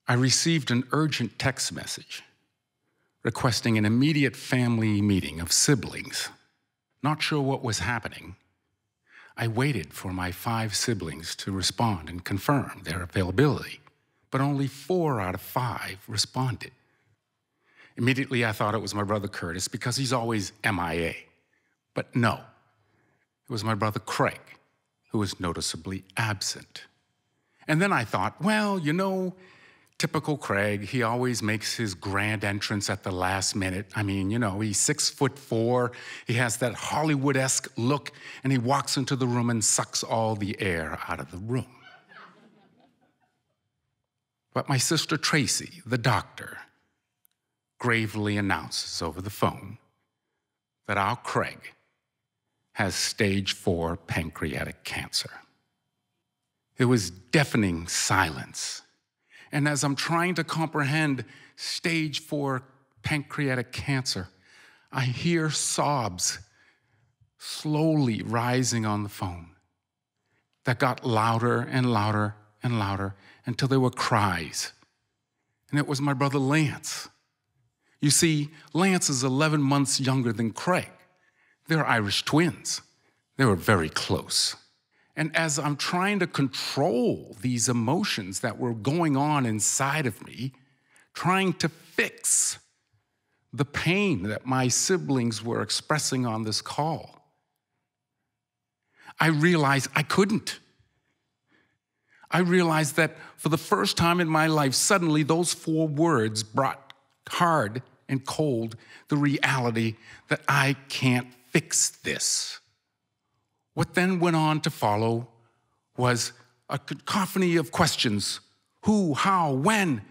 I received an urgent text message requesting an immediate family meeting of siblings. Not sure what was happening, I waited for my 5 siblings to respond and confirm their availability, but only 4 out of 5 responded. Immediately, I thought it was my brother Curtis because he's always MIA. But no, it was my brother Craig, who was noticeably absent. And then I thought, well, you know, typical Craig, he always makes his grand entrance at the last minute. I mean, you know, he's 6'4", he has that Hollywood-esque look, and he walks into the room and sucks all the air out of the room. But my sister Tracy, the doctor, gravely announces over the phone that our Craig has stage 4 pancreatic cancer. There was deafening silence. And as I'm trying to comprehend stage 4 pancreatic cancer, I hear sobs slowly rising on the phone that got louder and louder and louder until they were cries. And it was my brother Lance. You see, Lance is 11 months younger than Craig. They're Irish twins. They were very close. And as I'm trying to control these emotions that were going on inside of me, trying to fix the pain that my siblings were expressing on this call, I realized I couldn't. I realized that for the first time in my life, suddenly those 4 words brought hard and cold the reality that I can't fix this. What then went on to follow was a cacophony of questions. Who, how, when?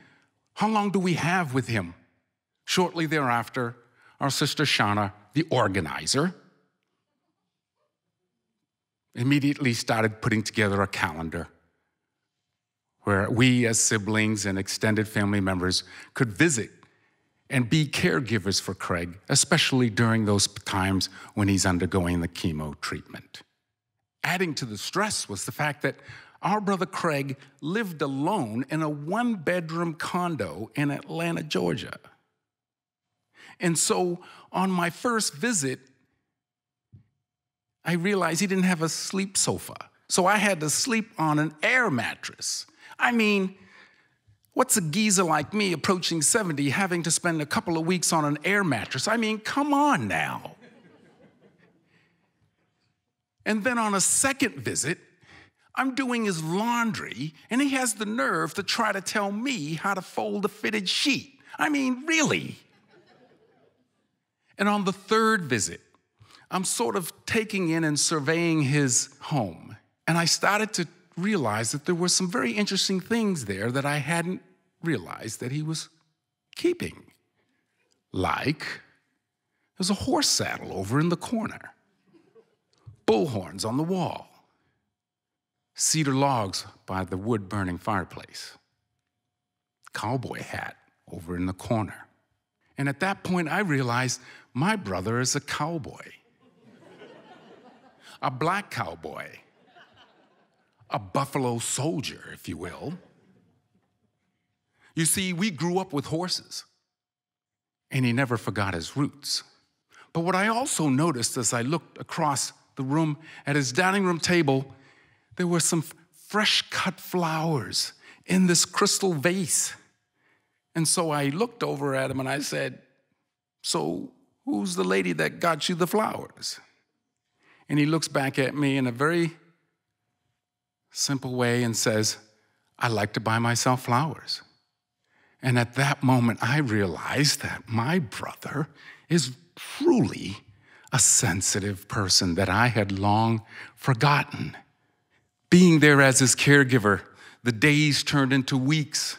How long do we have with him? Shortly thereafter, our sister Shauna, the organizer, immediately started putting together a calendar where we as siblings and extended family members could visit and be caregivers for Craig, especially during those times when he's undergoing the chemo treatment. Adding to the stress was the fact that our brother Craig lived alone in a 1-bedroom condo in Atlanta, Georgia. And so on my first visit, I realized he didn't have a sleep sofa. So I had to sleep on an air mattress. I mean, what's a geezer like me approaching 70 having to spend a couple of weeks on an air mattress? I mean, come on now. And then on a second visit, I'm doing his laundry, and he has the nerve to try to tell me how to fold a fitted sheet. I mean, really? And on the third visit, I'm sort of taking in and surveying his home, and I started to realize that there were some very interesting things there that I hadn't realized that he was keeping. Like, there's a horse saddle over in the corner, bullhorns on the wall, cedar logs by the wood-burning fireplace, cowboy hat over in the corner. And at that point, I realized my brother is a cowboy, a black cowboy, a buffalo soldier, if you will. You see, we grew up with horses, and he never forgot his roots. But what I also noticed as I looked across the room at his dining room table, there were some fresh cut flowers in this crystal vase. And so I looked over at him and I said, "So who's the lady that got you the flowers?" And he looks back at me in a very simple way and says, "I like to buy myself flowers." And at that moment, I realized that my brother is truly a sensitive person that I had long forgotten. Being there as his caregiver, the days turned into weeks.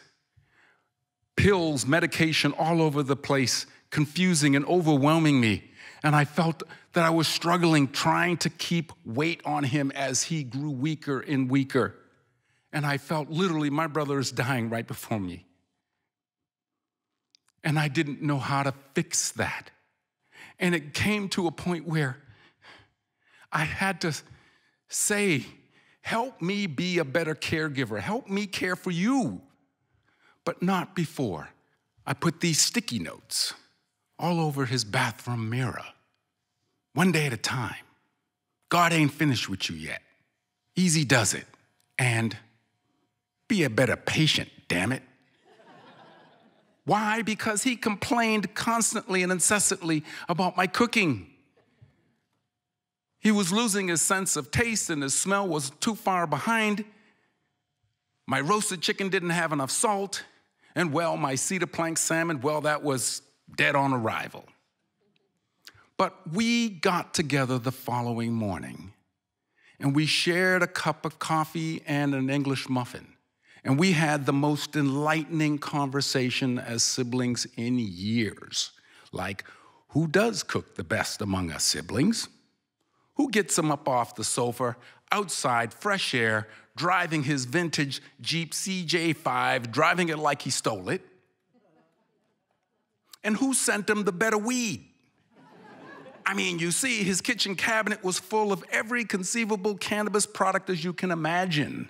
Pills, medication all over the place, confusing and overwhelming me. And I felt that I was struggling, trying to keep weight on him as he grew weaker and weaker. And I felt literally my brother is dying right before me. And I didn't know how to fix that. And it came to a point where I had to say, help me be a better caregiver. Help me care for you. but not before I put these sticky notes all over his bathroom mirror. One day at a time. God ain't finished with you yet. Easy does it. And be a better patient, damn it. Why? Because he complained constantly and incessantly about my cooking. He was losing his sense of taste and his smell was too far behind. My roasted chicken didn't have enough salt. And well, my cedar plank salmon, well, that was dead on arrival. But we got together the following morning and we shared a cup of coffee and an English muffin. And we had the most enlightening conversation as siblings in years. Like, who does cook the best among us siblings? Who gets him up off the sofa, outside, fresh air, driving his vintage Jeep CJ5, driving it like he stole it? And who sent him the better weed? I mean, you see, his kitchen cabinet was full of every conceivable cannabis product as you can imagine.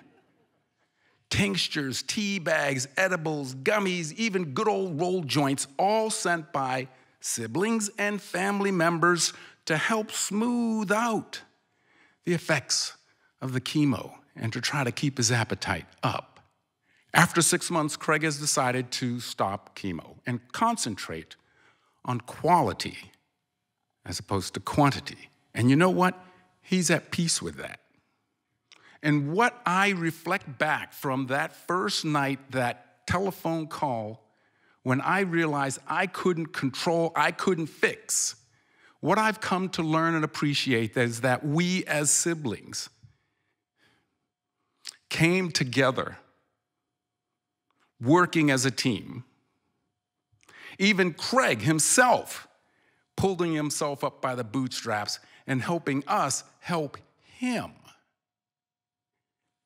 Tinctures, tea bags, edibles, gummies, even good old roll joints, all sent by siblings and family members to help smooth out the effects of the chemo and to try to keep his appetite up. After 6 months, Craig has decided to stop chemo and concentrate on quality as opposed to quantity. And you know what? He's at peace with that. And what I reflect back from that first night, that telephone call, when I realized I couldn't control, I couldn't fix, what I've come to learn and appreciate is that we as siblings came together, working as a team. Even Craig himself pulling himself up by the bootstraps and helping us help him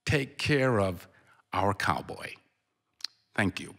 take care of our cowboy. Thank you.